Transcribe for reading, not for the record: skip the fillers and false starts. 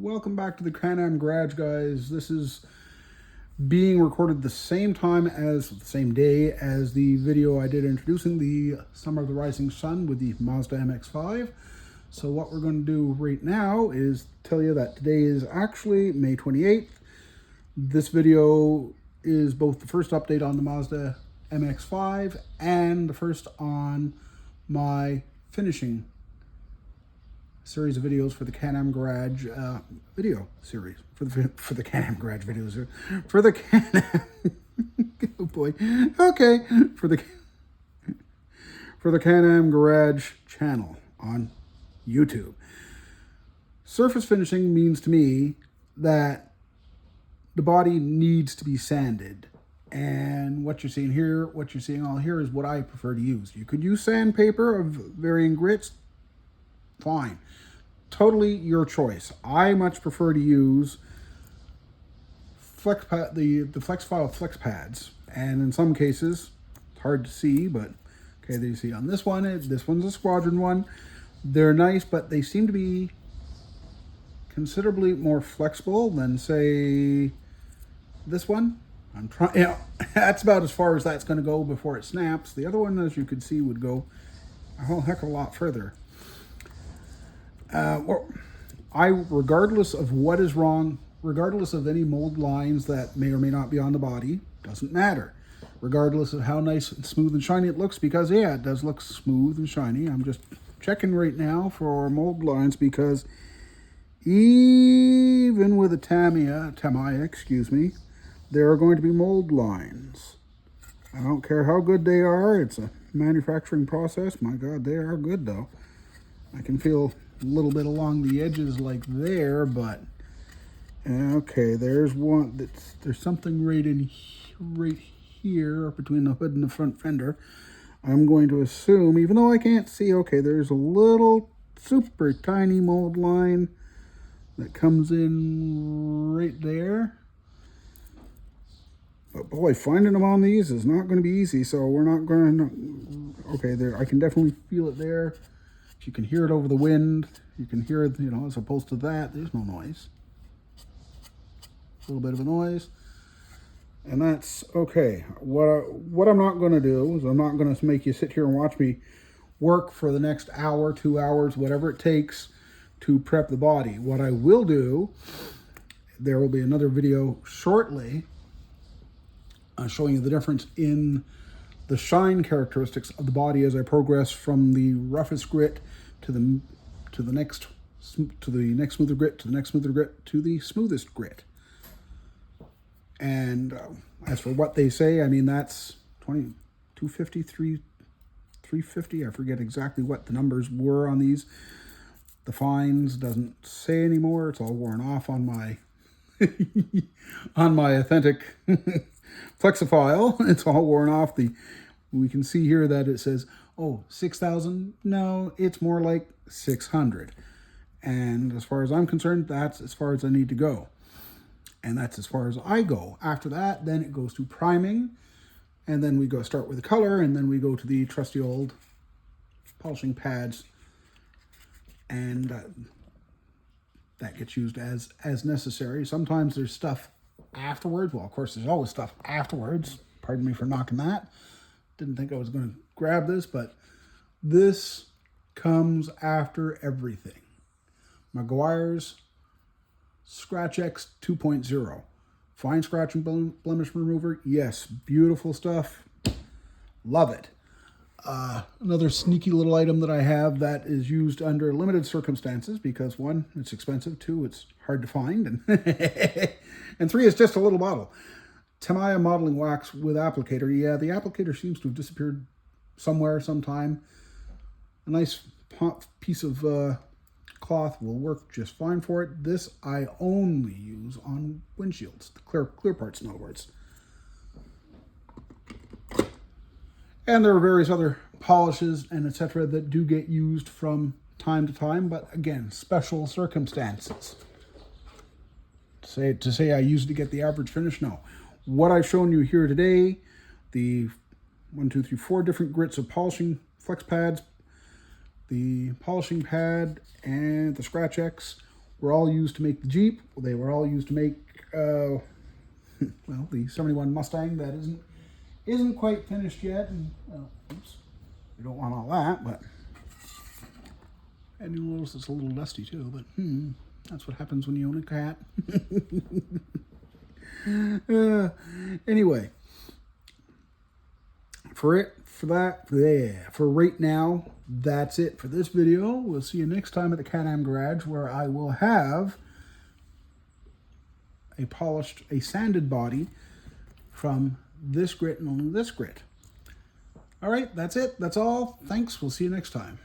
Welcome back to the Can-Am Garage, guys. This is being recorded the same day as the video I did introducing the Summer of the Rising Sun with the Mazda MX-5. So what we're going to do right now is tell you that today is actually May 28th. This video is both the first update on the Mazda MX-5 and the first on my finishing series of videos for the Can-Am Garage video series. For the Can-Am Garage videos. For the Can-Am... oh boy. Okay. For the Can-Am Garage channel on YouTube. Surface finishing means to me that the body needs to be sanded. And what you're seeing here, what you're seeing all here is what I prefer to use. You could use sandpaper of varying grits. Fine. Totally your choice. I much prefer to use flex pad, the Flexfile flex pads. And in some cases, it's hard to see, but okay, there you see on this one, this one's a Squadron one. They're nice, but they seem to be considerably more flexible than, say, this one. I'm trying, that's about as far as that's going to go before it snaps. The other one, as you could see, would go a whole heck of a lot further. Regardless of what is wrong, regardless of any mold lines that may or may not be on the body, doesn't matter. Regardless of how nice and smooth and shiny it looks, because yeah, it does look smooth and shiny. I'm just checking right now for mold lines because even with a Tamiya, excuse me, there are going to be mold lines. I don't care how good they are. It's a manufacturing process. My God, they are good though. I can feel a little bit along the edges like there, but okay, there's one there's something right here between the hood and the front fender. I'm going to assume, even though I can't see, okay, there's a little super tiny mold line that comes in right there. But boy, finding them on these is not going to be easy, so we're not going to... Okay, there, I can definitely feel it there. You can hear it over the wind. You can hear it, as opposed to that, there's no noise. A little bit of a noise. And that's okay. What I'm not going to do is I'm not going to make you sit here and watch me work for the next hour, 2 hours, whatever it takes to prep the body. What I will do, there will be another video shortly showing you the difference in the shine characteristics of the body as I progress from the roughest grit to the next smoother grit, to the next smoother grit, to the smoothest grit. And as for what they say, I mean, that's 250, 350. I forget exactly what the numbers were on these. The fines doesn't say anymore. It's all worn off on my on my authentic Flexifile. It's all worn off. We can see here that it says, oh, 6,000. No, it's more like 600. And as far as I'm concerned, that's as far as I need to go. And that's as far as I go. After that, then it goes to priming. And then we start with the color. And then we go to the trusty old polishing pads. And that gets used as necessary. Sometimes there's stuff afterwards. Well, of course, there's always stuff afterwards. Pardon me for knocking that. Didn't think I was going to grab this, but this comes after everything. Meguiar's Scratch X 2.0. Fine scratch and blemish remover. Yes, beautiful stuff. Love it. Another sneaky little item that I have that is used under limited circumstances because 1, it's expensive, 2, it's hard to find, and 3, it's just a little bottle. Tamiya modeling wax with applicator. Yeah, the applicator seems to have disappeared somewhere, sometime. A nice piece of cloth will work just fine for it. This I only use on windshields, the clear parts, in other words. And there are various other polishes and etc. that do get used from time to time, but again, special circumstances. To say I use it to get the average finish, no. What I've shown you here today, the 4 different grits of polishing flex pads, the polishing pad, and the Scratch X were all used to make the Jeep. They were all used to make, well, the 71 Mustang that isn't quite finished yet. And, oops, we don't want all that, but... And you'll notice it's a little dusty too, but that's what happens when you own a cat. Anyway, for right now, that's it for this video. We'll see you next time at the Can-Am Garage, where I will have a sanded body from this grit and only this grit. All right, that's it. That's all. Thanks. We'll see you next time.